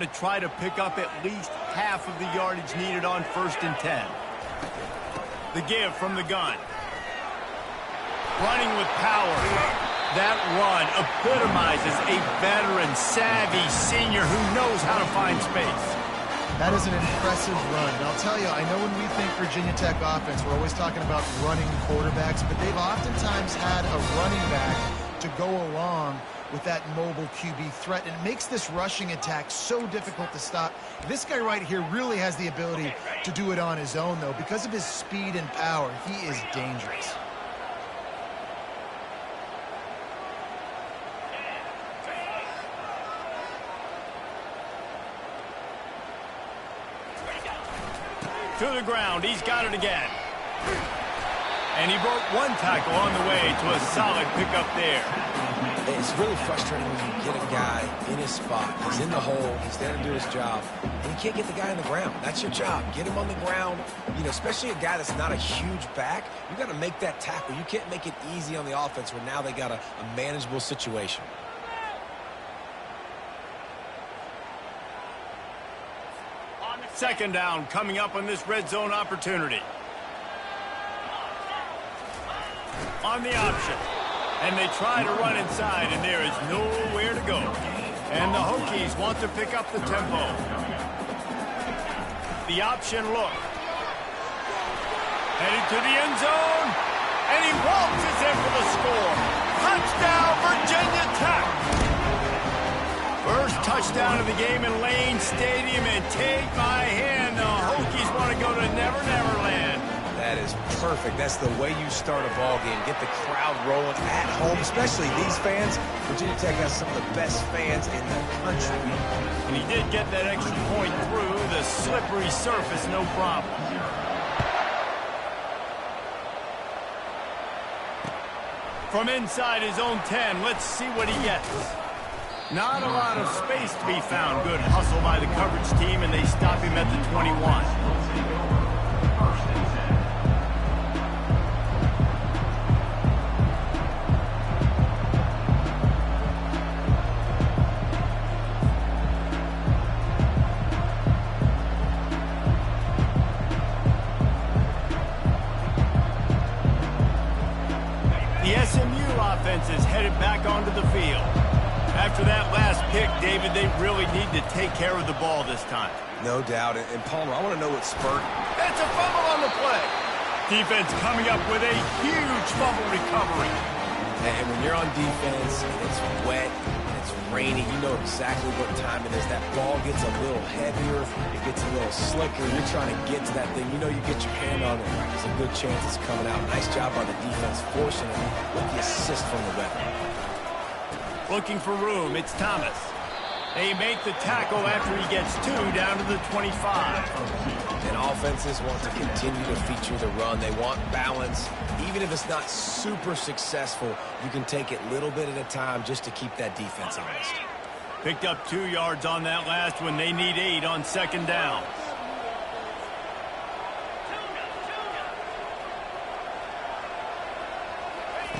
to try to pick up at least half of the yardage needed on 1st and 10. The give from the gun. Running with power. That run epitomizes a veteran, savvy senior who knows how to find space. That is an impressive run. And I'll tell you, I know when we think Virginia Tech offense, we're always talking about running quarterbacks, but they've oftentimes had a running back to go along with that mobile QB threat, and it makes this rushing attack so difficult to stop. This guy right here really has the ability to do it on his own, though. Because of his speed and power, he is dangerous. To the ground, he's got it again. And he broke one tackle on the way to a solid pickup there. It's really frustrating when you get a guy in his spot. He's in the hole. He's there to do his job. And you can't get the guy on the ground. That's your job. Get him on the ground. You know, especially a guy that's not a huge back. You got to make that tackle. You can't make it easy on the offense where now they got a manageable situation. Second down coming up on this red zone opportunity. On the option. And they try to run inside, and there is nowhere to go. And the Hokies want to pick up the tempo. The option look. Headed to the end zone. And he waltzes in for the score. Touchdown, Virginia Tech. First touchdown of the game in Lane Stadium, and take my hand, the Hokies want to go to Never Never Land. That is perfect. That's the way you start a ball game. Get the crowd rolling at home, especially these fans. Virginia Tech has some of the best fans in the country. And he did get that extra point through the slippery surface, no problem. From inside his own 10, let's see what he gets. Not a lot of space to be found. Good hustle by the coverage team, and they stop him at the 21. The SMU offense is headed back onto the field. After that last pick, David, they really need to take care of the ball this time. No doubt. And Palmer, I want to know what spurt. That's a fumble on the play. Defense coming up with a huge fumble recovery. And when you're on defense, and it's wet, and it's rainy, you know exactly what time it is. That ball gets a little heavier, it gets a little slicker. You're trying to get to that thing. You know you get your hand on it. There's a good chance it's coming out. Nice job by the defense forcing it with the assist from the veteran. Looking for room, it's Thomas. They make the tackle after he gets 2 down to the 25. And offenses want to continue to feature the run. They want balance. Even if it's not super successful, you can take it little bit at a time just to keep that defense honest. Picked up 2 yards on that last one. They need 8 on second down.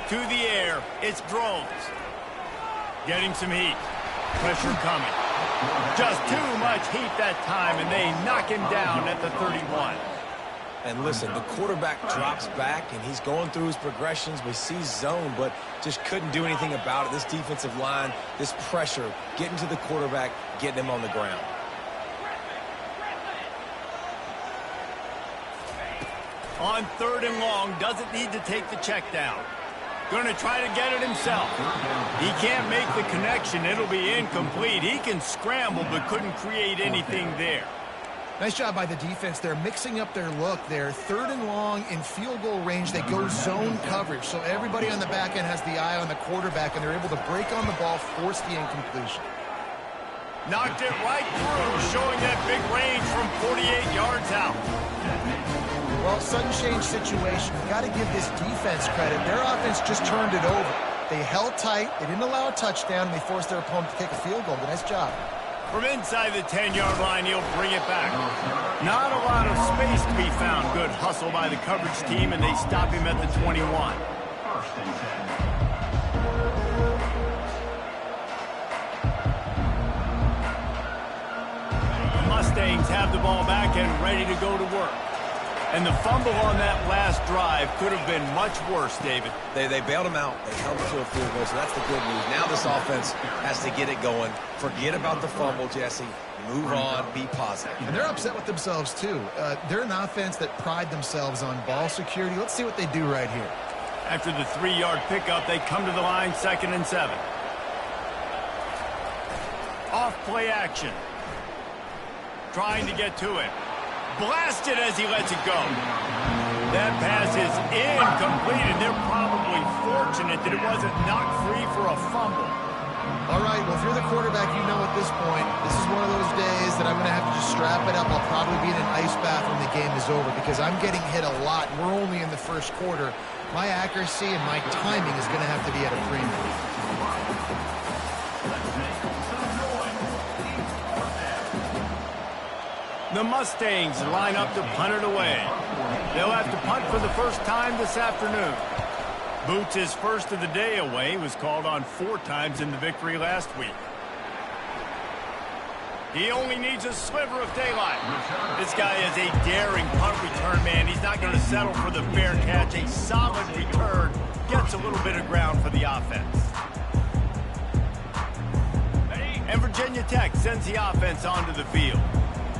To the air, it's Drones. Getting some heat. Pressure coming. Just too much heat that time, and they knock him down at the 31. And listen, the quarterback drops back, and he's going through his progressions. We see zone, but just couldn't do anything about it. This defensive line, this pressure, getting to the quarterback, getting him on the ground. On 3rd and long, doesn't need to take the check down. Going to try to get it himself. He can't make the connection. It'll be incomplete. He can scramble, but couldn't create anything there. Nice job by the defense. They're mixing up their look there. 3rd and long in field goal range. They go zone coverage. So everybody on the back end has the eye on the quarterback, and they're able to break on the ball, force the incompletion. Knocked it right through, showing that big range from 48 yards out. Well, sudden change situation. You've got to give this defense credit. Their offense just turned it over. They held tight. They didn't allow a touchdown, and they forced their opponent to kick a field goal. But nice job. From inside the 10-yard line, he'll bring it back. Not a lot of space to be found. Good hustle by the coverage team, and they stop him at the 21. Mustangs have the ball back and ready to go to work. And the fumble on that last drive could have been much worse, David. They bailed him out. They held him to a field goal, so that's the good news. Now this offense has to get it going. Forget about the fumble, Jesse. Move on, be positive. And they're upset with themselves, too. They're an offense that pride themselves on ball security. Let's see what they do right here. After the 3-yard pickup, they come to the line, 2nd and 7. Off play action. Trying to get to it. Blasted as he lets it go. That pass is incomplete, and they're probably fortunate that it wasn't knocked free for a fumble. All right, well, if you're the quarterback, you know at this point, this is one of those days that I'm going to have to just strap it up. I'll probably be in an ice bath when the game is over because I'm getting hit a lot. We're only in the first quarter. My accuracy and my timing is going to have to be at a premium. The Mustangs line up to punt it away. They'll have to punt for the first time this afternoon. Boots' first of the day away was called on 4 times in the victory last week. He only needs a sliver of daylight. This guy is a daring punt return man. He's not going to settle for the fair catch. A solid return gets a little bit of ground for the offense. And Virginia Tech sends the offense onto the field.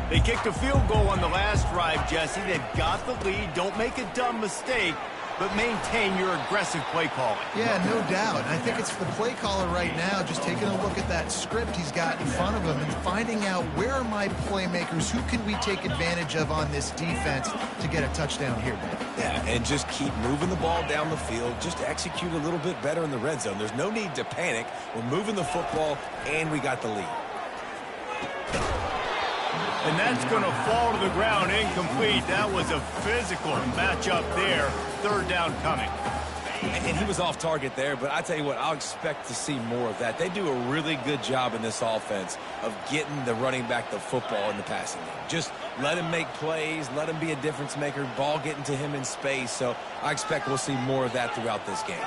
They kicked a field goal on the last drive, Jesse. They've got the lead. Don't make a dumb mistake, but maintain your aggressive play calling. Yeah, no doubt. I think it's the play caller right now just taking a look at that script he's got in front of him and finding out where are my playmakers, who can we take advantage of on this defense to get a touchdown here. Yeah, and just keep moving the ball down the field. Just execute a little bit better in the red zone. There's no need to panic. We're moving the football, and we got the lead. And that's going to fall to the ground incomplete. That was a physical matchup there. 3rd down coming. And he was off target there, but I tell you what, I'll expect to see more of that. They do a really good job in this offense of getting the running back the football in the passing game. Just let him make plays, let him be a difference maker, ball getting to him in space. So I expect we'll see more of that throughout this game.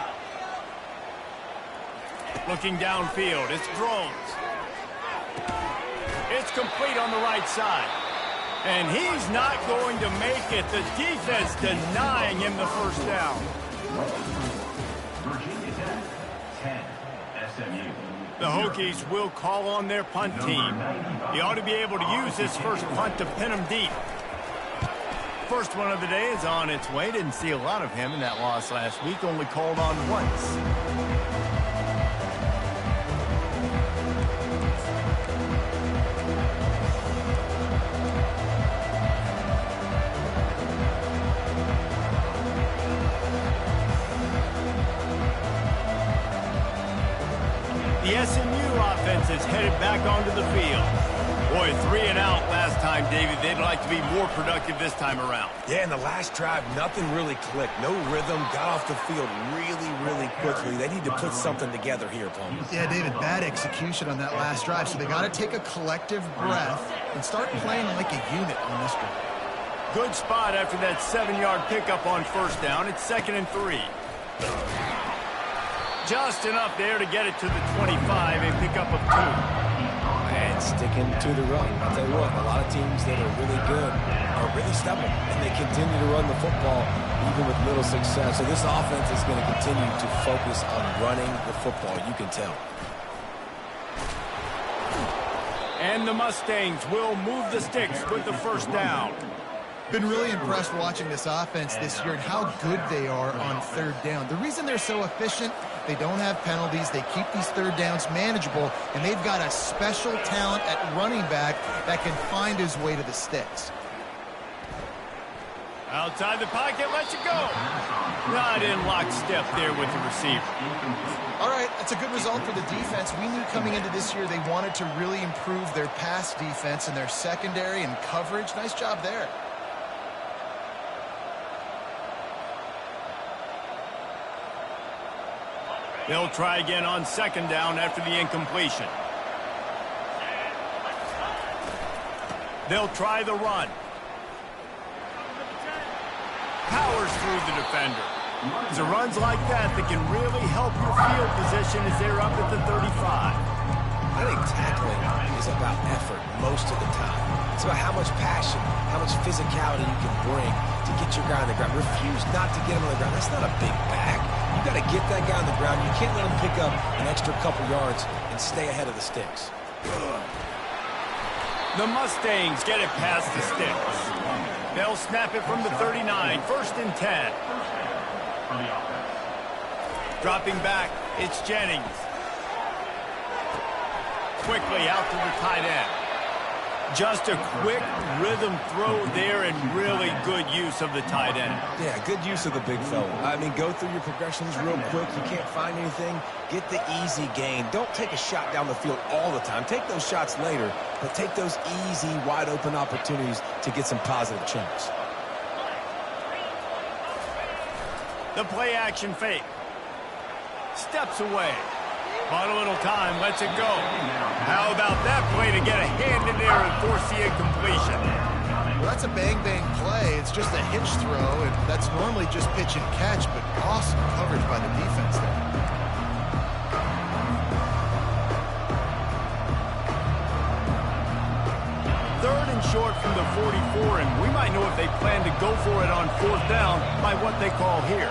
Looking downfield, it's drones. It's complete on the right side. And he's not going to make it. The defense denying him the first down. Virginia Tech, 10, SMU. The Hokies will call on their punt team. He ought to be able to use his first punt to pin him deep. First one of the day is on its way. Didn't see a lot of him in that loss last week. Only called on once. The SMU offense is headed back onto the field. Boy, 3 and out last time, David. They'd like to be more productive this time around. Yeah, in the last drive, nothing really clicked. No rhythm, got off the field really quickly. They need to put something together here, Paul. Yeah, David, bad execution on that last drive, so they got to take a collective breath and start playing like a unit on this drive. Good spot after that 7-yard pickup on first down. It's 2nd and 3. Just enough there to get it to the 25, a pickup of 2. And sticking to the run. I'll tell you what, a lot of teams that are really good are really stubborn, and they continue to run the football even with little success. So this offense is going to continue to focus on running the football, you can tell. And the Mustangs will move the sticks with the first down. Been really impressed watching this offense this year and how good they are on 3rd down. The reason they're so efficient, they don't have penalties, they keep these 3rd downs manageable, and they've got a special talent at running back that can find his way to the sticks. Outside the pocket, lets it go. Not in lockstep there with the receiver. All right, that's a good result for the defense. We knew coming into this year they wanted to really improve their pass defense and their secondary and coverage. Nice job there. They'll try again on 2nd down after the incompletion. They'll try the run. Powers through the defender. It's a runs like that can really help your field position as they're up at the 35. I think tackling is about effort most of the time. It's about how much passion, how much physicality you can bring to get your guy on the ground. Refuse not to get him on the ground. That's not a big back. You got to get that guy on the ground. You can't let him pick up an extra couple yards and stay ahead of the sticks. The Mustangs get it past the sticks. They'll snap it from the 39, 1st and 10. Dropping back, it's Jennings. Quickly out to the tight end. Just a quick rhythm throw there and really good use of the tight end. Yeah, good use of the big fella. I mean, go through your progressions real quick. You can't find anything. Get the easy gain. Don't take a shot down the field all the time. Take those shots later, but take those easy, wide-open opportunities to get some positive chunks. The play-action fake. Steps away. Bought a little time, lets it go. How about that play to get a hand in there and force the incompletion? Well, that's a bang-bang play. It's just a hitch throw, and that's normally just pitch and catch, but awesome coverage by the defense there. Third and short from the 44, and we might know if they plan to go for it on 4th down by what they call here.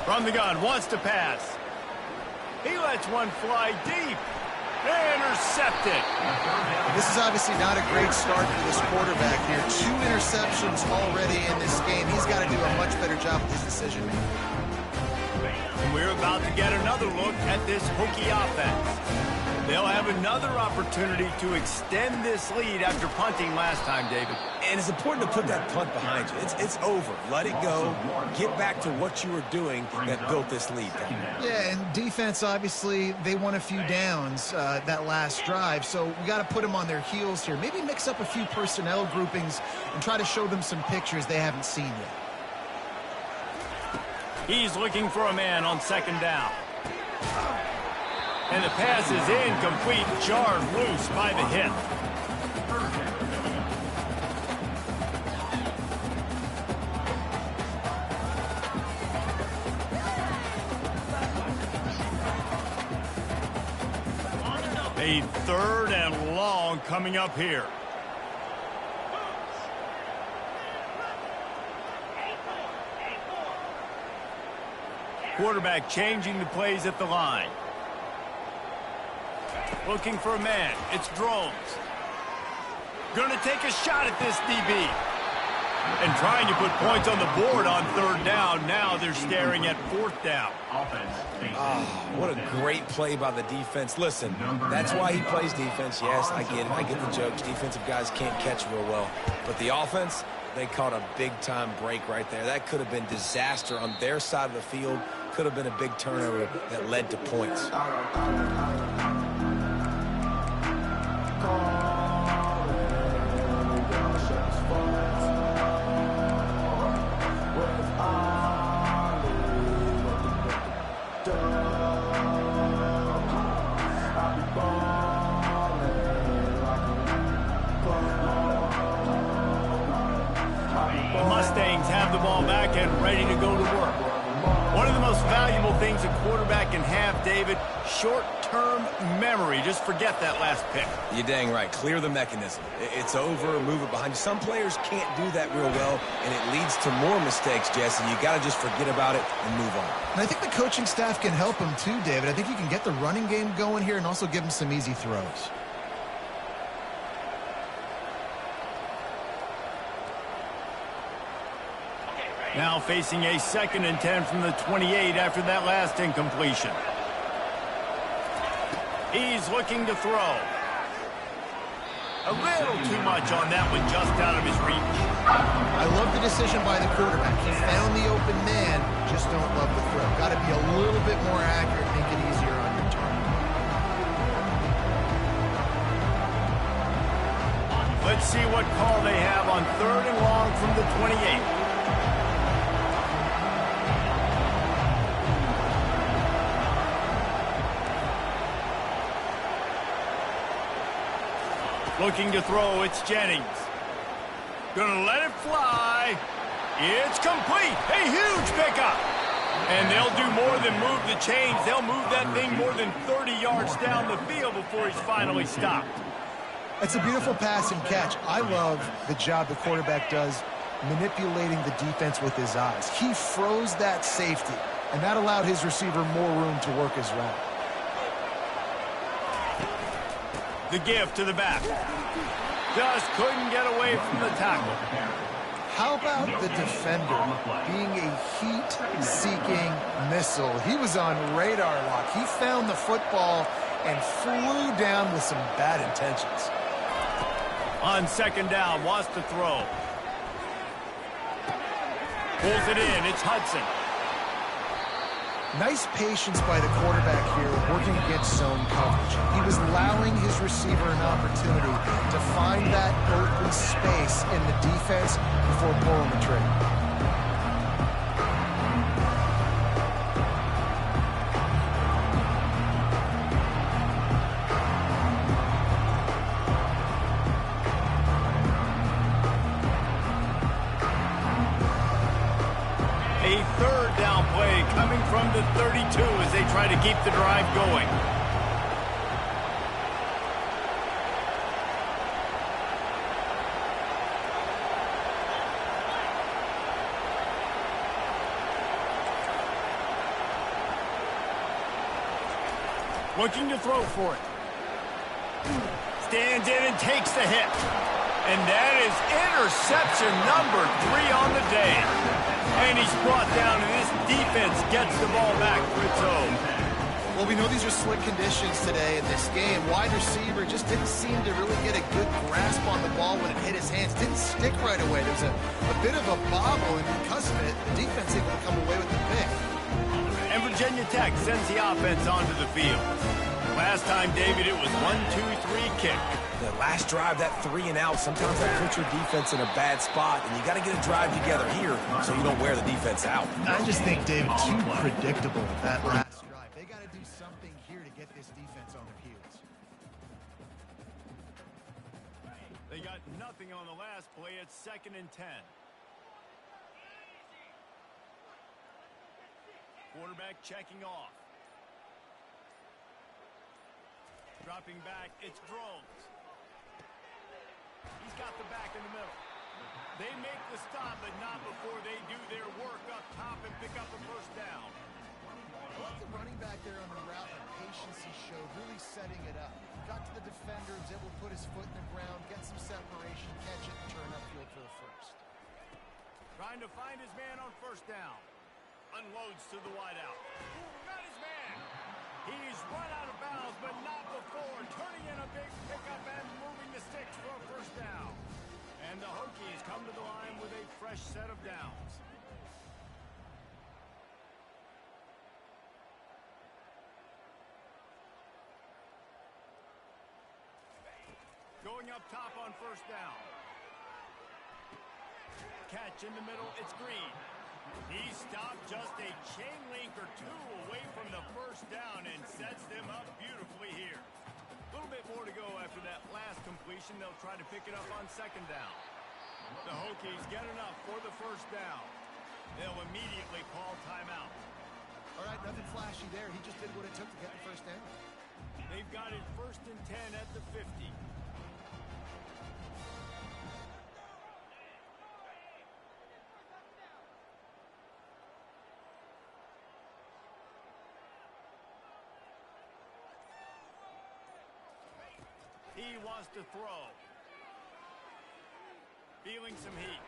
From the gun, wants to pass. He lets one fly deep. Intercepted. This is obviously not a great start for this quarterback here. 2 interceptions already in this game. He's got to do a much better job with his decision-making. And we're about to get another look at this Hokie offense. They'll have another opportunity to extend this lead after punting last time, David. And it's important to put that punt behind you. It's over. Let it go. Get back to what you were doing that built this lead. Yeah, and defense, obviously, they won a few downs that last drive, so we got to put them on their heels here. Maybe mix up a few personnel groupings and try to show them some pictures they haven't seen yet. He's looking for a man on 2nd down. And the pass is incomplete, jarred loose by the hit. A 3rd and long coming up here. Quarterback changing the plays at the line. Looking for a man. It's Drones. Going to take a shot at this DB. And trying to put points on the board on 3rd down. Now they're staring at 4th down. What a great play by the defense. Listen, that's why he plays defense. Yes, I get it. I get the jokes. Defensive guys can't catch real well. But the offense, they caught a big-time break right there. That could have been disaster on their side of the field. Could have been a big turnover that led to points. Mustangs have the ball back and ready to go to work. One of the most valuable things a quarterback can have, David, short-term memory. Just forget that last pick. You're dang right. Clear the mechanism. It's over, move it behind you. Some players can't do that real well, and it leads to more mistakes, Jesse. You got to just forget about it and move on. And I think the coaching staff can help him too, David. I think you can get the running game going here and also give him some easy throws. Now facing a 2nd and 10 from the 28 after that last incompletion. He's looking to throw. A little too much on that one, just out of his reach. I love the decision by the quarterback. He found the open man, just don't love the throw. Got to be a little bit more accurate, make it easier on your target. Let's see what call they have on 3rd and long from the 28. Looking to throw, it's Jennings. Gonna let it fly. It's complete. A huge pickup. And they'll do more than move the chains. They'll move that thing more than 30 yards down the field before he's finally stopped. It's a beautiful pass and catch. I love the job the quarterback does manipulating the defense with his eyes. He froze that safety, and that allowed his receiver more room to work his route. The give to the back. Just couldn't get away from the tackle. How about the defender being a heat-seeking missile? He was on radar lock. He found the football and flew down with some bad intentions. On second down, wants to throw. Pulls it in. It's Hudson. Nice patience by the quarterback here, working against zone coverage. He was allowing his receiver an opportunity to find that open space in the defense before pulling the trigger. A third down play coming from the 32 as they try to keep the drive going. Looking to throw for it. Stands in and takes the hit. And that is interception number 3 on the day. And he's brought down, and this defense gets the ball back for its own. Well, we know these are slick conditions today in this game. Wide receiver just didn't seem to really get a good grasp on the ball when it hit his hands. Didn't stick right away. There was a bit of a bobble, and because of it, the defense able to come away with the pick. And Virginia Tech sends the offense onto the field. Last time, David, it was 1-2-3 kick. The last drive, that 3 and out, sometimes that puts your defense in a bad spot, and you got to get a drive together here so you don't wear the defense out. I just think, David, too predictable with that last drive. They got to do something here to get this defense on their heels. They got nothing on the last play. It's 2nd and 10. Quarterback checking off. Dropping back, it's Drones. He's got the back in the middle. They make the stop, but not before they do their work up top and pick up a first down. I like the running back there on the route, the patience he showed, really setting it up. Got to the defender, was able to put his foot in the ground, get some separation, catch it, and turn upfield for the first. Trying to find his man on first down. Unloads to the wideout. Got his man. He's run out of bounds, but not before. Turning in a big pickup and moving the sticks for a first down. And the Hokies come to the line with a fresh set of downs. Going up top on first down. Catch in the middle, it's Green. He stopped just a chain link or 2 away from the first down and sets them up beautifully here. A little bit more to go after that last completion. They'll try to pick it up on second down. The Hokies get enough for the first down. They'll immediately call timeout. All right, nothing flashy there. He just did what it took to get the first down. They've got it 1st and 10 at the 50. He wants to throw. Feeling some heat.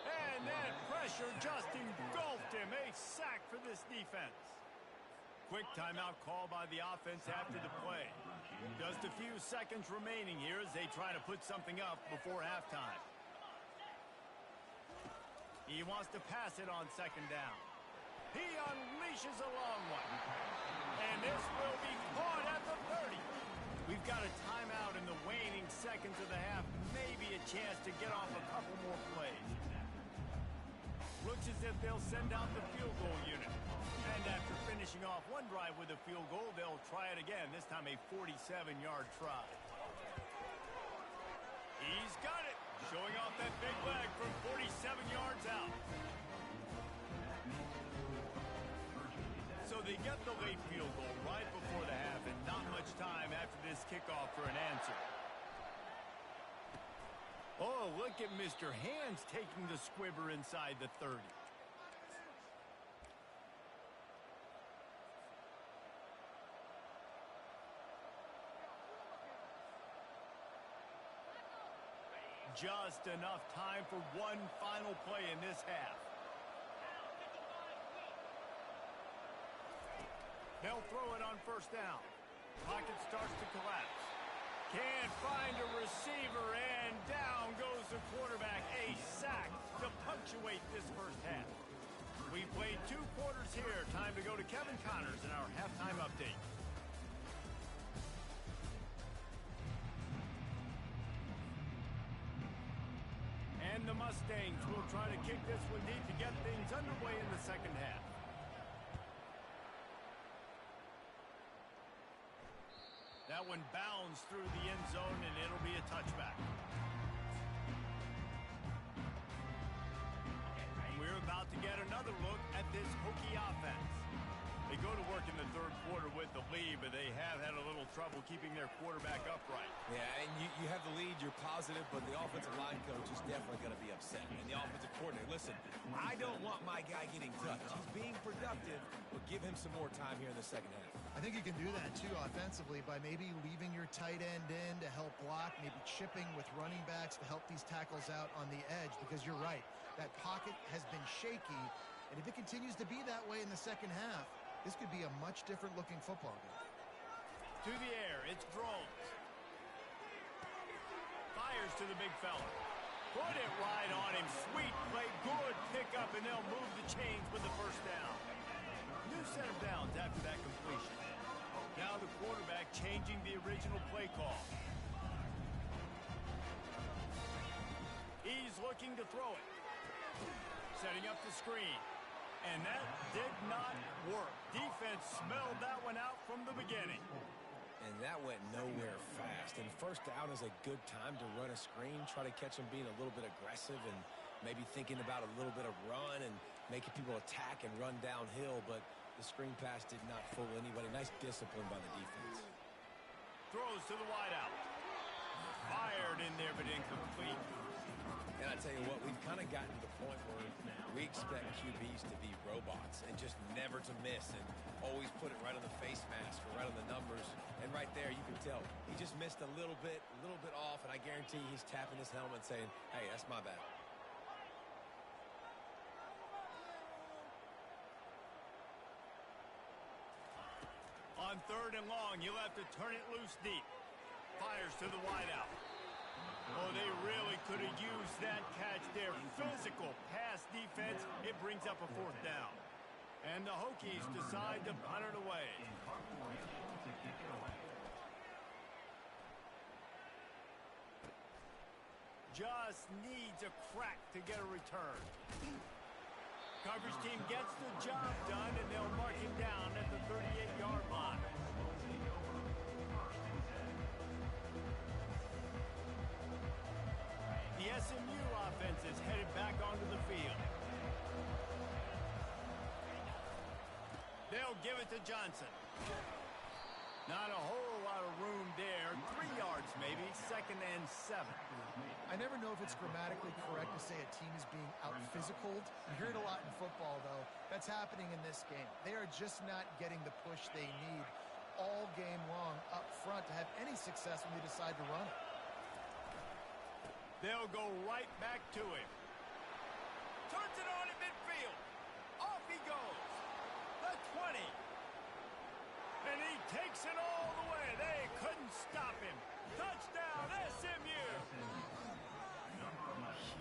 And that pressure just engulfed him. A sack for this defense. Quick timeout call by the offense after the play. Just a few seconds remaining here as they try to put something up before halftime. He wants to pass it on second down. He unleashes a long one. And this will be caught at the 30. We've got a timeout in the waning seconds of the half. Maybe a chance to get off a couple more plays. Looks as if they'll send out the field goal unit. And after finishing off one drive with a field goal, they'll try it again, this time a 47-yard try. He's got it, showing off that big leg from 47 yards out. So they get the late field goal right before the half, and not much time after this kickoff for an answer. look at Mr. Hands taking the squibber inside the 30. Just enough time for one final play in this half. They'll throw it on first down. Pocket starts to collapse. Can't find a receiver, and down goes the quarterback. A sack to punctuate this first half. We played 2 quarters here. Time to go to Kevin Connors in our halftime update. And the Mustangs will try to kick this one deep to get things underway in the second half. That one bounds through the end zone, and it'll be a touchback. We're about to get another look at this Hokie offense. They go to work in the third quarter with the lead, but they have had a little trouble keeping their quarterback upright. Yeah, and you have the lead, you're positive, but the offensive line coach is definitely going to be upset. And the offensive coordinator, listen, I don't want my guy getting touched. He's being productive, but give him some more time here in the second half. I think you can do that, too, offensively, by maybe leaving your tight end in to help block, maybe chipping with running backs to help these tackles out on the edge, because you're right. That pocket has been shaky, and if it continues to be that way in the second half, this could be a much different-looking football game. To the air, it's Groves. Fires to the big fella. Put it right on him. Sweet play, good pickup, and they'll move the chains with the first down. New set of downs after that completion. Now the quarterback changing the original play call. He's looking to throw it. Setting up the screen. And that did not work. Defense smelled that one out from the beginning. And that went nowhere fast. And first down is a good time to run a screen, try to catch him being a little bit aggressive and maybe thinking about a little bit of run and making people attack and run downhill. But the screen pass did not fool anybody. Nice discipline by the defense. Throws to the wideout. Fired in there, but incomplete. And I tell you what, we've kind of gotten to the point where we expect QBs to be robots and just never to miss and always put it right on the face mask or right on the numbers. And right there, you can tell he just missed a little bit off, and I guarantee he's tapping his helmet saying, hey, that's my bad. On 3rd and long, you'll have to turn it loose deep. Fires to the wideout. Oh, they really could have used that catch there. Physical pass defense. It brings up a 4th down. And the Hokies decide to punt it away. Just needs a crack to get a return. Coverage team gets the job done, and they'll mark him down at the 38-yard line. The SMU offense is headed back onto the field. They'll give it to Johnson. Not a whole lot of room there. 3 yards maybe, 2nd and 7. I never know if it's grammatically correct to say a team is being out-physicaled. You hear it a lot in football, though. That's happening in this game. They are just not getting the push they need all game long up front to have any success when they decide to run it. They'll go right back to him. Turns it on in midfield. Off he goes. The 20. And he takes it all the way. They couldn't stop him. Touchdown, SMU.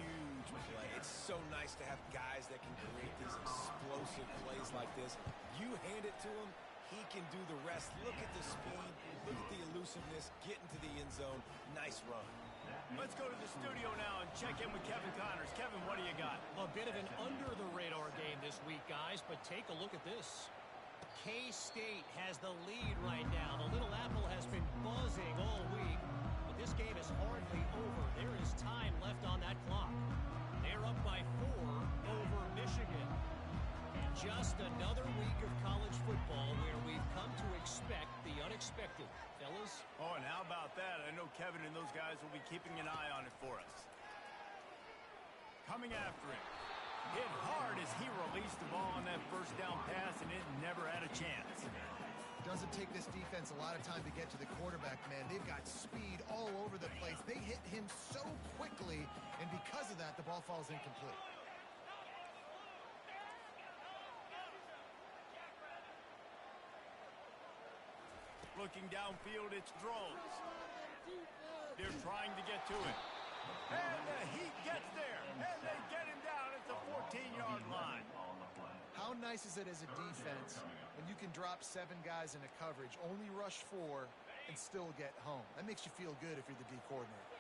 Huge play. It's so nice to have guys that can create these explosive plays like this. You hand it to him, he can do the rest. Look at the speed. Look at the elusiveness. Get into the end zone. Nice run. Let's go to the studio now and check in with Kevin Connors. Kevin, what do you got? A bit of an under-the-radar game this week, guys, but take a look at this. K-State has the lead right now. The Little Apple has been buzzing all week, but this game is hardly over. There is time left on that clock. They're up by 4 over Michigan. Just another week of college football where we've come to expect the unexpected. Fellas? Oh, and how about that? I know Kevin and those guys will be keeping an eye on it for us. coming after him. Hit hard as he released the ball on that first down pass, and it never had a chance. Doesn't take this defense a lot of time to get to the quarterback, man. They've got speed all over the place. They hit him so quickly, and because of that, the ball falls incomplete. Looking downfield, it's drones. They're trying to get to it. And he gets there, and they get him down at the 14-yard line. How nice is it as a defense when you can drop 7 guys into coverage, only rush 4, and still get home? That makes you feel good if you're the D coordinator.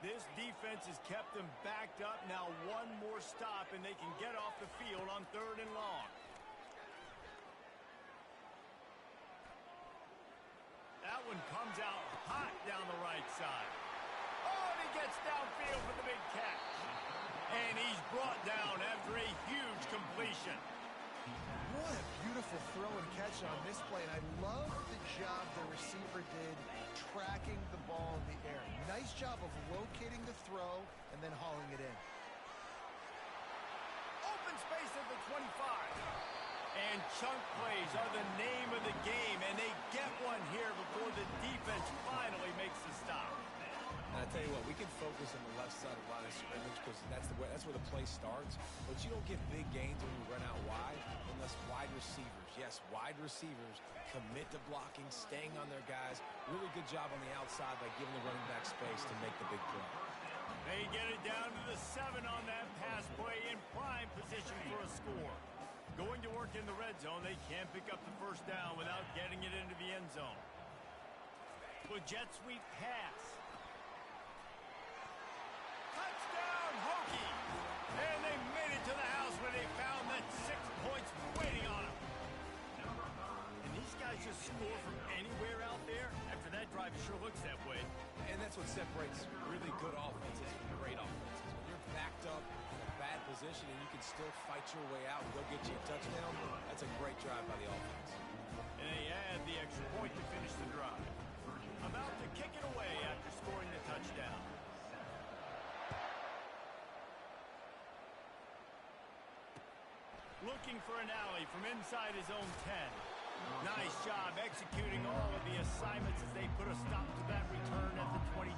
This defense has kept them backed up. Now one more stop, and they can get off the field on 3rd and long. That one comes out hot down the right side. Oh, and he gets downfield for the big catch. And he's brought down after a huge completion. What a beautiful throw and catch on this play. And I love the job the receiver did tracking the ball in the air. Nice job of locating the throw and then hauling it in. Open space at the 25. And chunk plays are the name of the game, and they get one here before the defense finally makes the stop. And I tell you what, we can focus on the left side of the line of scrimmage because that's where the play starts. But you don't get big gains when you run out wide unless wide receivers, yes, wide receivers commit to blocking, staying on their guys. Really good job on the outside by giving the running back space to make the big play. They get it down to the 7 on that pass play in prime position for a score. Going to work in the red zone, they can't pick up the first down without getting it into the end zone. With jet sweep pass. Touchdown, Hokie! And they made it to the house where they found that 6 points waiting on them. And these guys just score from anywhere out there. After that drive, it sure looks that way. And that's what separates really good offenses from great offenses. When you're backed up in a bad position and you can still fight your way out and go get you a touchdown, that's a great drive by the offense. And they add the extra point to finish the drive. About to kick it away after scoring the touchdown. Looking for an alley from inside his own 10. Nice job executing all of the assignments as they put a stop to that return at the 22.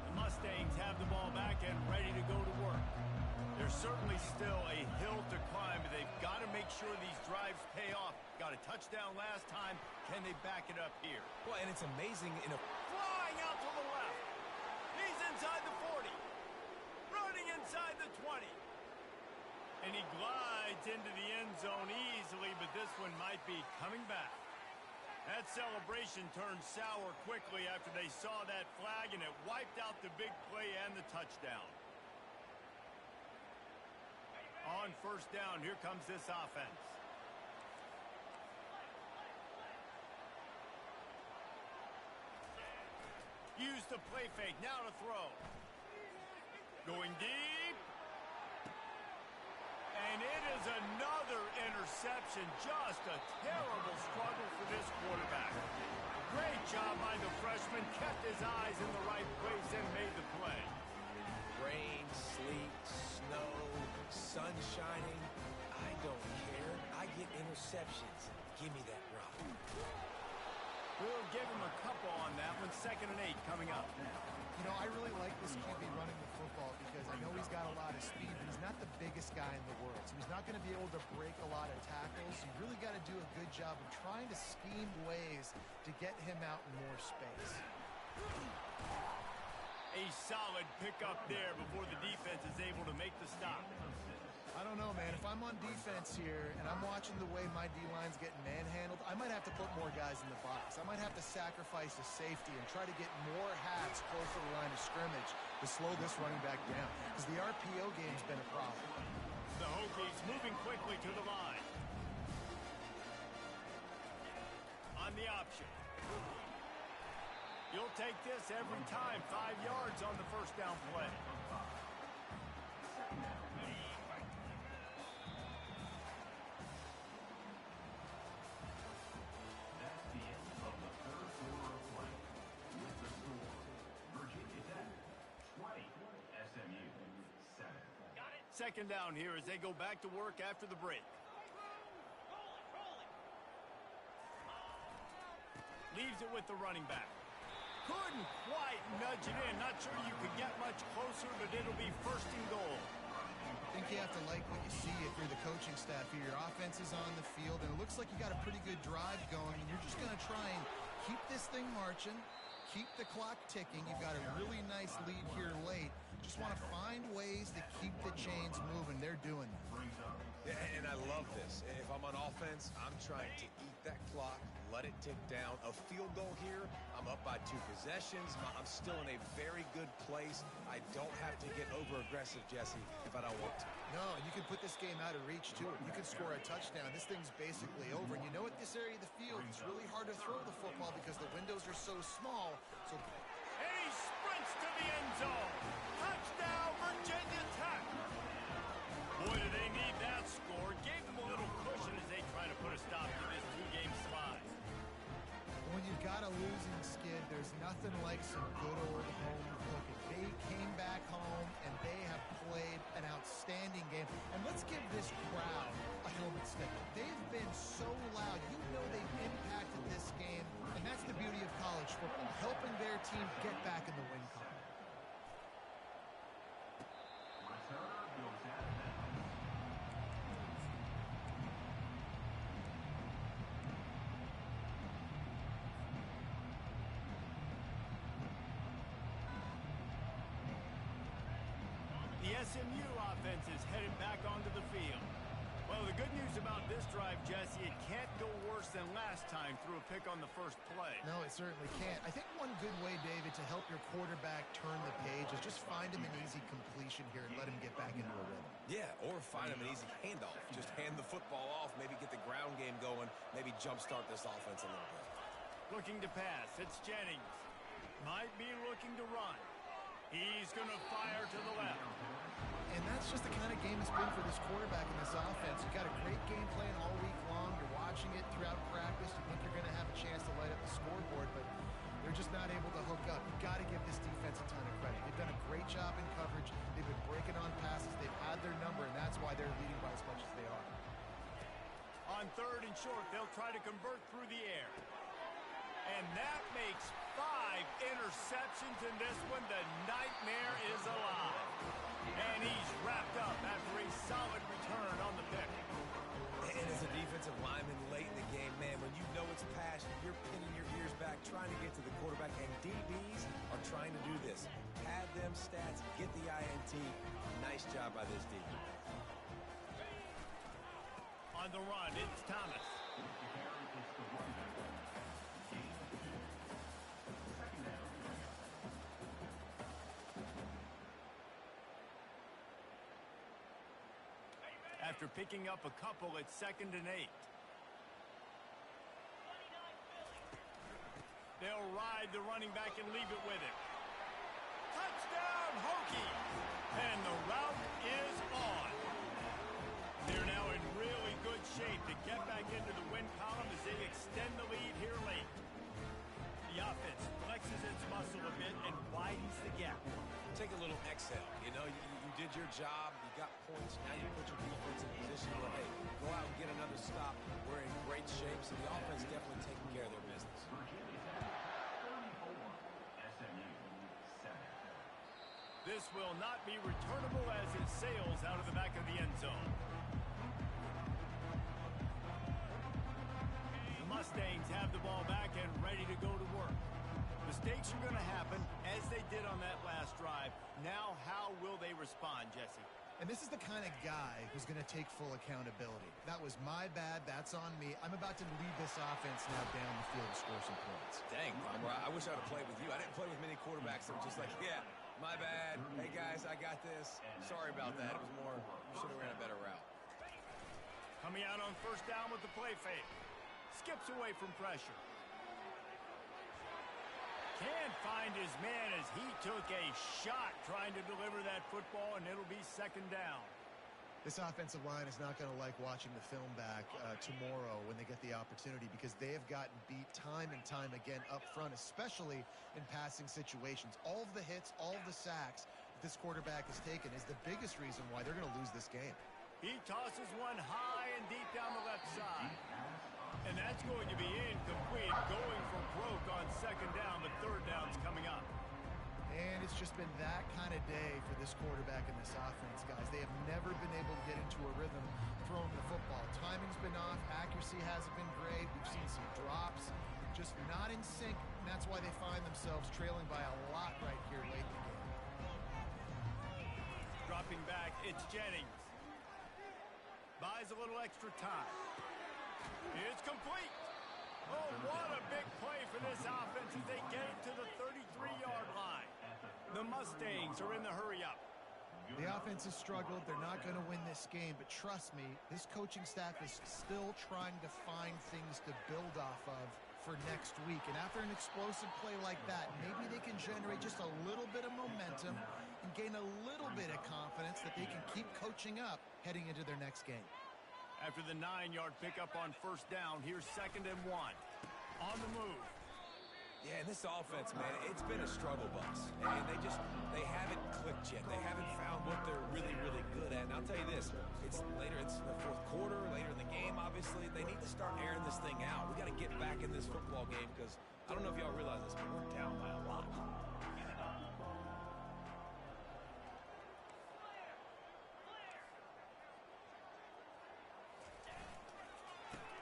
The Mustangs have the ball back and ready to go to work. There's certainly still a hill to climb, but they've got to make sure these drives pay off. Got a touchdown last time. Can they back it up here? Well, and it's amazing in a... Flying out to the left. He's inside the 40. Running inside the 20. And he glides into the end zone easily, but this one might be coming back. That celebration turned sour quickly after they saw that flag, and it wiped out the big play and the touchdown. On first down, here comes this offense. Use the play fake, now to throw. Going deep. And it is another interception. Just a terrible struggle for this quarterback. Great job by the freshman. Kept his eyes in the right place and made the play. Rain, sleet, snow, sun shining. I don't care. I get interceptions. Give me that rock. We'll give him a couple on that one. 2nd and 8 coming up. You know, I really like this QB running the football because I know he's got a lot of speed, but he's not the biggest guy in the world. So he's not going to be able to break a lot of tackles. You really got to do a good job of trying to scheme ways to get him out in more space. A solid pickup there before the defense is able to make the stop. I don't know, man. If I'm on defense here and I'm watching the way my D-line's getting manhandled, I might have to put more guys in the box. I might have to sacrifice a safety and try to get more hats close to the line of scrimmage to slow this running back down because the RPO game's been a problem. The Hokies moving quickly to the line. On the option. You'll take this every time. 5 yards on the first down play. That's the end of the third quarter of play. Second down here as they go back to work after the break. Leaves it with the running back. Couldn't quite nudge it in. Not sure you could get much closer, but it'll be first and goal. I think you have to like what you see if you're the coaching staff here. Your offense is on the field, and it looks like you got a pretty good drive going, and you're just going to try and keep this thing marching, keep the clock ticking. You've got a really nice lead here late. Just want to find ways to keep the chains moving. They're doing that. Yeah, and I love this. If I'm on offense, I'm trying to eat that clock, let it tick down. A field goal here, I'm up by 2 possessions. I'm still in a very good place. I don't have to get over-aggressive, Jesse, if I don't want to. No, you can put this game out of reach, too. You can score a touchdown. This thing's basically over. And you know, at this area of the field, it's really hard to throw the football because the windows are so small. So, And he sprints to the end zone. Touchdown, Virginia Tech. Boy, do they need that score. Gave them a little cushion as they try to put a stop to this 2-game slide. when you've got a losing skid, there's nothing like some good old home cooking. They came back home, and they have played an outstanding game. And let's give this crowd a helmet stick. They've been so loud. You know they've impacted this game, and that's the beauty of college football, helping their team get back in the win column. The SMU offense is headed back onto the field. Well, the good news about this drive, Jesse, it can't go worse than last time through a pick on the first play. No, it certainly can't. I think one good way, David, to help your quarterback turn the page is just find him an easy completion here and let him get back into a rhythm. Yeah, or find him an easy handoff. Just hand the football off, maybe get the ground game going, maybe jumpstart this offense a little bit. Looking to pass. It's Jennings. Might be looking to run. He's going to fire to the left. And that's just the kind of game it's been for this quarterback in this offense. You've got a great game plan all week long. You're watching it throughout practice. You think you're going to have a chance to light up the scoreboard, but they're just not able to hook up. You've got to give this defense a ton of credit. They've done a great job in coverage. They've been breaking on passes. They've had their number, and that's why they're leading by as much as they are. On third and short, they'll try to convert through the air. And that makes 5 interceptions in this one. The nightmare is alive. And he's wrapped up after a solid return on the pick. And as a defensive lineman late in the game, man, when you know it's passion, you're pinning your ears back, trying to get to the quarterback, and DBs are trying to do this. Pad them stats, get the INT. Nice job by this defense. On the run, it's Thomas. After picking up a couple, it's 2nd and 8. They'll ride the running back and leave it with him. Touchdown, Hokie! And the route is on. They're now in really good shape to get back into the win column as they extend the lead here late. The offense flexes its muscle a bit and widens the gap. Take a little exhale. You know, you did your job. You got points. Now you put your defense in position where, hey, go out and get another stop. We're in great shape, so the offense definitely taking care of their business. This will not be returnable as it sails out of the back of the end zone. The Mustangs have the ball back and ready to go to work. Mistakes are going to happen, as they did on that last drive. Now, how will they respond, Jesse? And this is the kind of guy who's going to take full accountability. That was my bad. That's on me. I'm about to lead this offense now down the field to score some points. Dang, Palmer, I wish I would have played with you. I didn't play with many quarterbacks that were just like, yeah, my bad. Hey, guys, I got this. Sorry about that. It was more, you should have ran a better route. Coming out on first down with the play fake. Skips away from pressure. Can't find his man as he took a shot trying to deliver that football, and it'll be 2nd down. This offensive line is not going to like watching the film back tomorrow when they get the opportunity, because they have gotten beat time and time again up front, especially in passing situations. All of the hits, all of the sacks that this quarterback has taken is the biggest reason why they're going to lose this game. He tosses one high and deep down the left side. And that's going to be incomplete, going for broke on second down. The third down's coming up. And it's just been that kind of day for this quarterback and this offense, guys. They have never been able to get into a rhythm throwing the football. Timing's been off. Accuracy hasn't been great. We've seen some drops. Just not in sync, and that's why they find themselves trailing by a lot right here late in the game. Dropping back, it's Jennings. Buys a little extra time. It's complete. Oh, what a big play for this offense as they get it to the 33-yard line. The Mustangs are in the hurry-up. The offense has struggled. They're not going to win this game, but trust me, this coaching staff is still trying to find things to build off of for next week. And after an explosive play like that, maybe they can generate just a little bit of momentum and gain a little bit of confidence that they can keep coaching up heading into their next game. After the 9-yard pickup on first down, here's 2nd and 1. On the move. Yeah, and this offense, man, it's been a struggle bus. And they haven't clicked yet. They haven't found what they're really, really good at. And I'll tell you this, it's the fourth quarter, later in the game, obviously. They need to start airing this thing out. We got to get back in this football game because I don't know if y'all realize this, but we're down by a lot.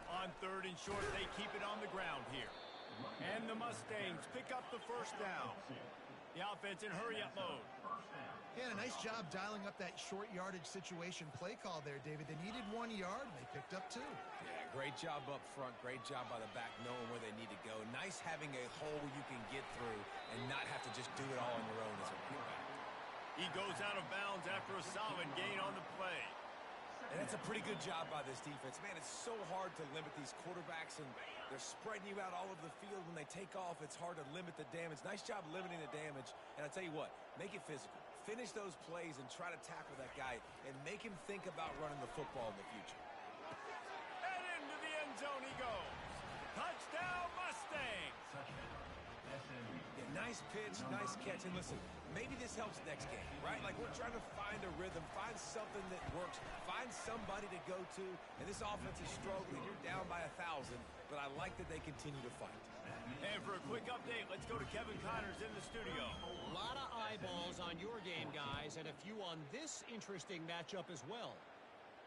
On 3rd and short, they keep it on the ground here. And the Mustangs pick up the first down. The offense in hurry-up mode. Yeah, a nice job dialing up that short yardage situation play call there, David. They needed 1 yard, and they picked up 2. Yeah, great job up front. Great job by the back knowing where they need to go. Nice having a hole you can get through and not have to just do it all on your own as a quarterback. He goes out of bounds after a solid gain on the play. And that's a pretty good job by this defense. Man, it's so hard to limit these quarterbacks, and they're spreading you out all over the field. When they take off, it's hard to limit the damage. Nice job limiting the damage. And I tell you what, make it physical. Finish those plays and try to tackle that guy and make him think about running the football in the future. And into the end zone he goes. Touchdown, Mustangs! Yeah, nice pitch, nice catch. And listen, maybe this helps next game, right? Like we're trying to find a rhythm, find something that works, find somebody to go to. And this offense is struggling. You're down by 1,000, but I like that they continue to fight. And for a quick update, let's go to Kevin Connors in the studio. A lot of eyeballs on your game, guys, and a few on this interesting matchup as well.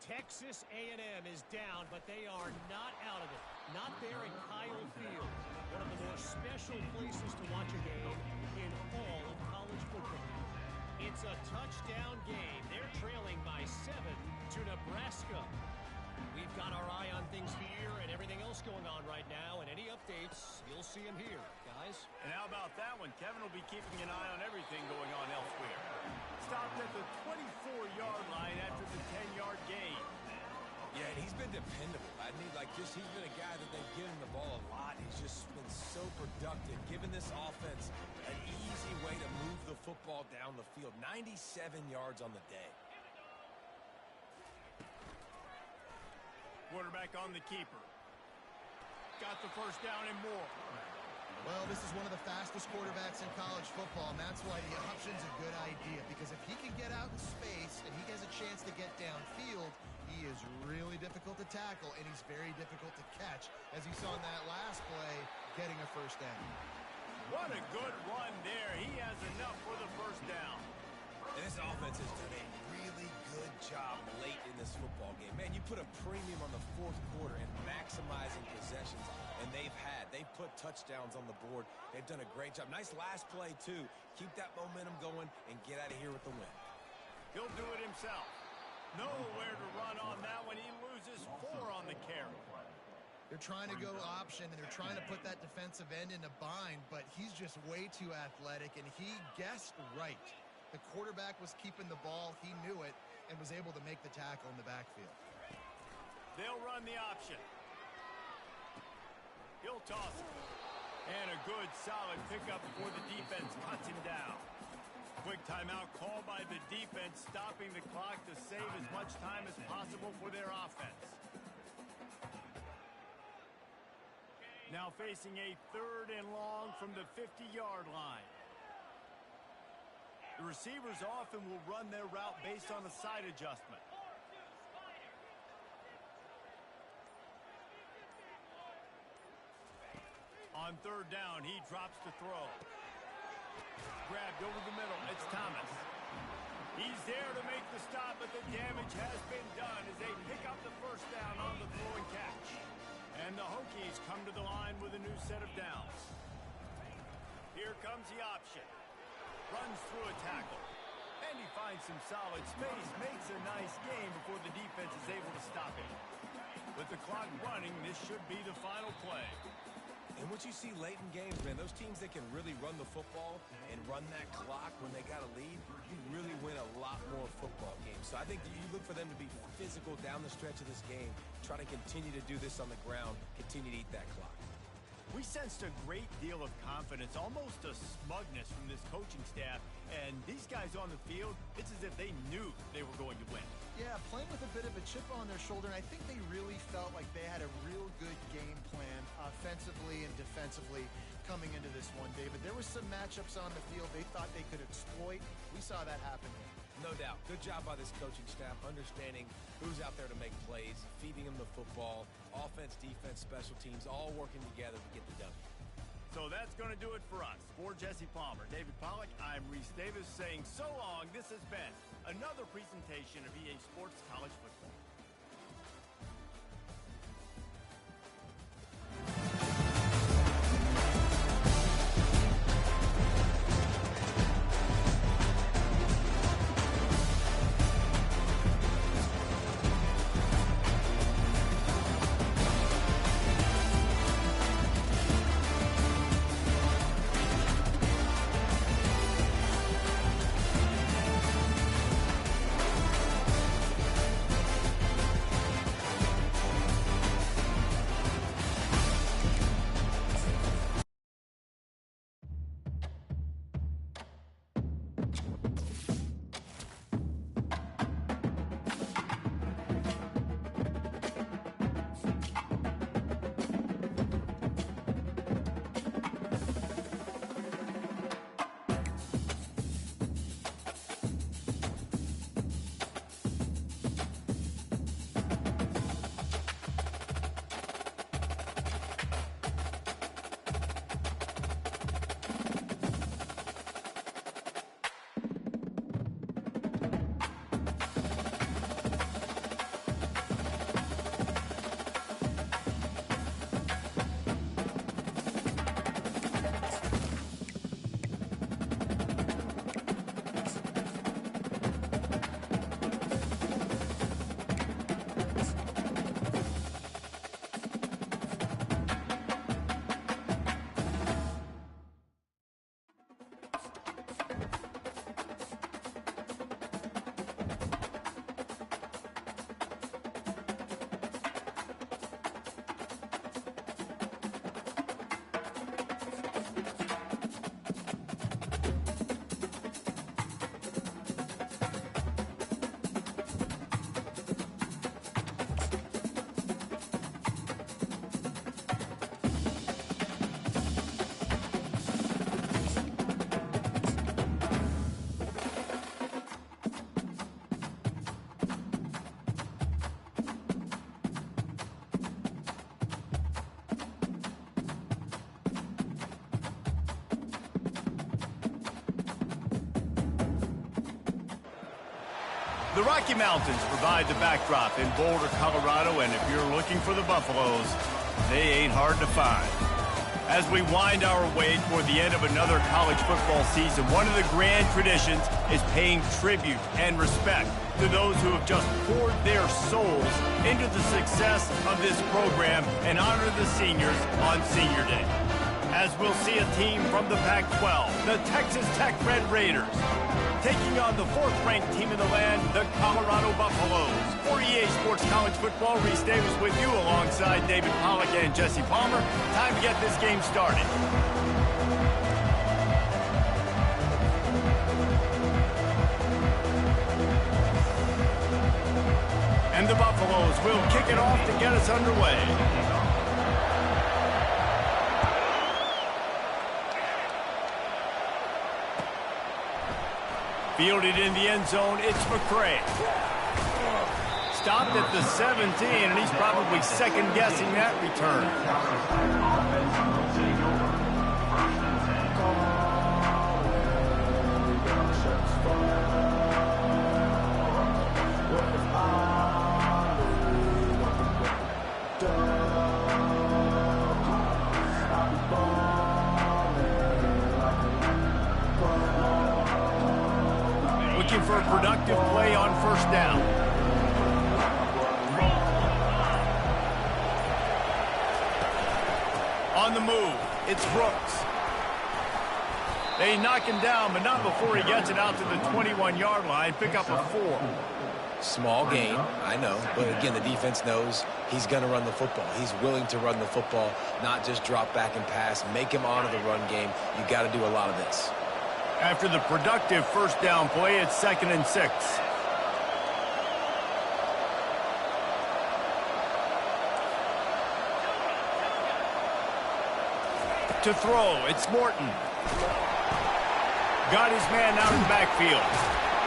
Texas A&M is down, but they are not out of it. Not there in Kyle Field, one of the more special places to watch a game in all of college football. It's a touchdown game. They're trailing by 7 to Nebraska. We've got our eye on things here and everything else going on right now, and any updates, you'll see them here, guys. And how about that one? Kevin will be keeping an eye on everything going on elsewhere. Stopped at the 24-yard line after the 10-yard gain. Yeah, and he's been dependable. He's been a guy that they've given the ball a lot. He's just been so productive, giving this offense an easy way to move the football down the field. 97 yards on the day. Quarterback on the keeper. Got the first down and more. Well, this is one of the fastest quarterbacks in college football, and that's why the option's a good idea, because if he can get out in space and he has a chance to get downfield, he is really difficult to tackle, and he's very difficult to catch, as you saw in that last play, getting a first down. What a good run there. He has enough for the first down. And this offense has done a really good job late in this football game. Man, you put a premium on the fourth quarter and maximizing possessions, and they've put touchdowns on the board. They've done a great job. Nice last play, too. Keep that momentum going and get out of here with the win. He'll do it himself. Nowhere to run on that one. He loses 4 on the carry. They're trying to go option, and they're trying to put that defensive end in a bind, but he's just way too athletic, and he guessed right. The quarterback was keeping the ball. He knew it and was able to make the tackle in the backfield. They'll run the option. He'll toss it. And a good, solid pickup before the defense cuts him down. Quick timeout called by the defense, stopping the clock to save as much time as possible for their offense. Now facing a 3rd and long from the 50-yard line. The receivers often will run their route based on a side adjustment. On third down, he drops the throw. Grabbed over the middle. It's Thomas. He's there to make the stop, but the damage has been done as they pick up the first down on the throw and catch. And the Hokies come to the line with a new set of downs. Here comes the option. Runs through a tackle. And he finds some solid space. Makes a nice game before the defense is able to stop him. With the clock running, this should be the final play. And what you see late in games, man, those teams that can really run the football and run that clock when they got a lead, you really win a lot more football games. So I think you look for them to be physical down the stretch of this game, try to continue to do this on the ground, continue to eat that clock. We sensed a great deal of confidence, almost a smugness from this coaching staff. And these guys on the field, it's as if they knew they were going to win. Yeah, playing with a bit of a chip on their shoulder, and I think they really felt like they had a real good game plan offensively and defensively coming into this one, David. There were some matchups on the field they thought they could exploit. We saw that happen here. No doubt. Good job by this coaching staff, understanding who's out there to make plays, feeding them the football, offense, defense, special teams, all working together to get the W. So that's going to do it for us. For Jesse Palmer, David Pollack, I'm Reese Davis saying so long. This has been another presentation of EA Sports College Football. The Rocky Mountains provide the backdrop in Boulder, Colorado, and if you're looking for the Buffaloes, they ain't hard to find. As we wind our way toward the end of another college football season, one of the grand traditions is paying tribute and respect to those who have just poured their souls into the success of this program and honor the seniors on Senior Day. As we'll see a team from the Pac-12, the Texas Tech Red Raiders, taking on the fourth-ranked team in the land, the Colorado Buffaloes. For EA Sports College Football, Reese Davis with you alongside David Pollack and Jesse Palmer. Time to get this game started. And the Buffaloes will kick it off to get us underway. Fielded in the end zone, it's McCray. Stopped at the 17, and he's probably second-guessing that return. Looking for a productive play on first down. On the move, it's Brooks. They knock him down, but not before he gets it out to the 21-yard line. Pick up a 4. Small gain, I know, but again, the defense knows he's going to run the football. He's willing to run the football, not just drop back and pass, make him honor the run game. You got to do a lot of this. After the productive first down play, it's 2nd and 6. To throw, it's Morton. Got his man out in the backfield.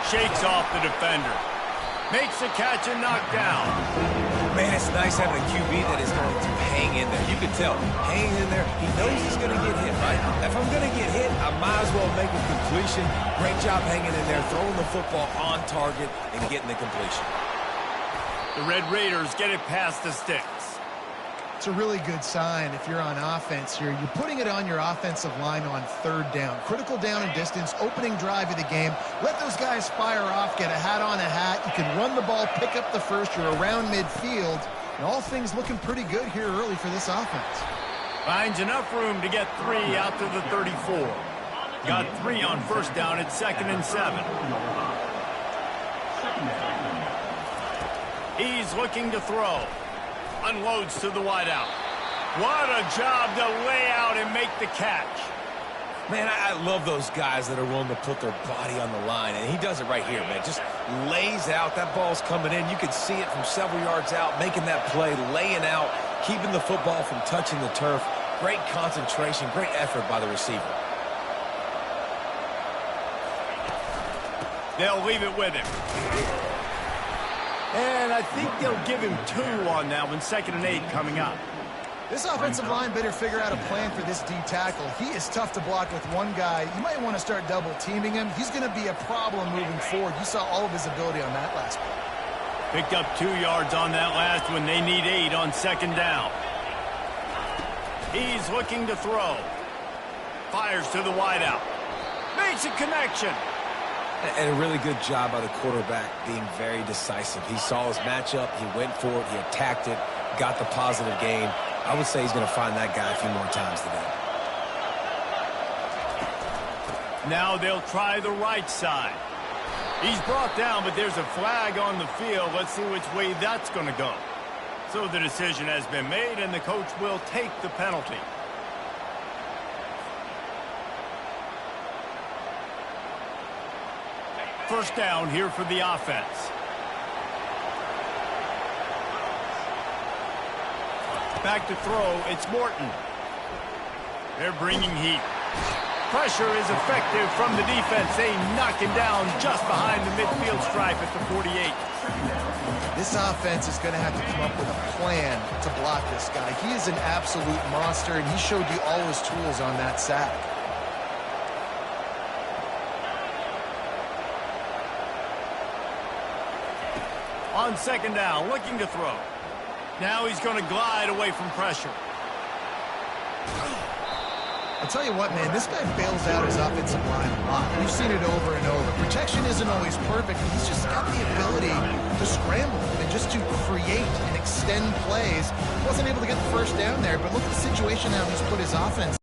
Shakes off the defender. Makes the catch and knocked down. Man, it's nice having a QB that is going to hang in there. You can tell, hanging in there, he knows he's going to get hit, right? If I'm going to get hit, I might as well make a completion. Great job hanging in there, throwing the football on target and getting the completion. The Red Raiders get it past the sticks. It's a really good sign if you're on offense here. You're putting it on your offensive line on 3rd down. Critical down and distance, opening drive of the game. Let those guys fire off, get a hat on a hat. You can run the ball, pick up the first. You're around midfield. And all things looking pretty good here early for this offense. Finds enough room to get 3 out to the 34. Got 3 on first down at 2nd and 7. He's looking to throw. Unloads to the wideout. What a job to lay out and make the catch. Man, I love those guys that are willing to put their body on the line, and he does it right here, man. Just lays out. That ball's coming in. You can see it from several yards out, making that play, laying out, keeping the football from touching the turf. Great concentration, great effort by the receiver. They'll leave it with him. And I think they'll give him 2 on that one. 2nd and 8 coming up. This offensive line better figure out a plan for this D tackle. He is tough to block with one guy. You might want to start double teaming him. He's going to be a problem moving forward. You saw all of his ability on that last play. Picked up 2 yards on that last one. They need 8 on 2nd down. He's looking to throw. Fires to the wideout. Makes a connection. And a really good job by the quarterback being very decisive. He saw his matchup, he went for it, he attacked it, got the positive gain. I would say he's going to find that guy a few more times today. Now they'll try the right side. He's brought down, but there's a flag on the field. Let's see which way that's going to go. So the decision has been made, and the coach will take the penalty. First down here for the offense. Back to throw, it's Morton. They're bringing heat. Pressure is effective from the defense. They knock him down just behind the midfield stripe at the 48. This offense is going to have to come up with a plan to block this guy. He is an absolute monster, and he showed you all his tools on that sack. On 2nd down, looking to throw. Now he's going to glide away from pressure. I'll tell you what, man, this guy bails out his offensive line a lot. We've seen it over and over. Protection isn't always perfect, but he's just got the ability to scramble and just to create and extend plays. Wasn't able to get the first down there, but look at the situation now he's put his offense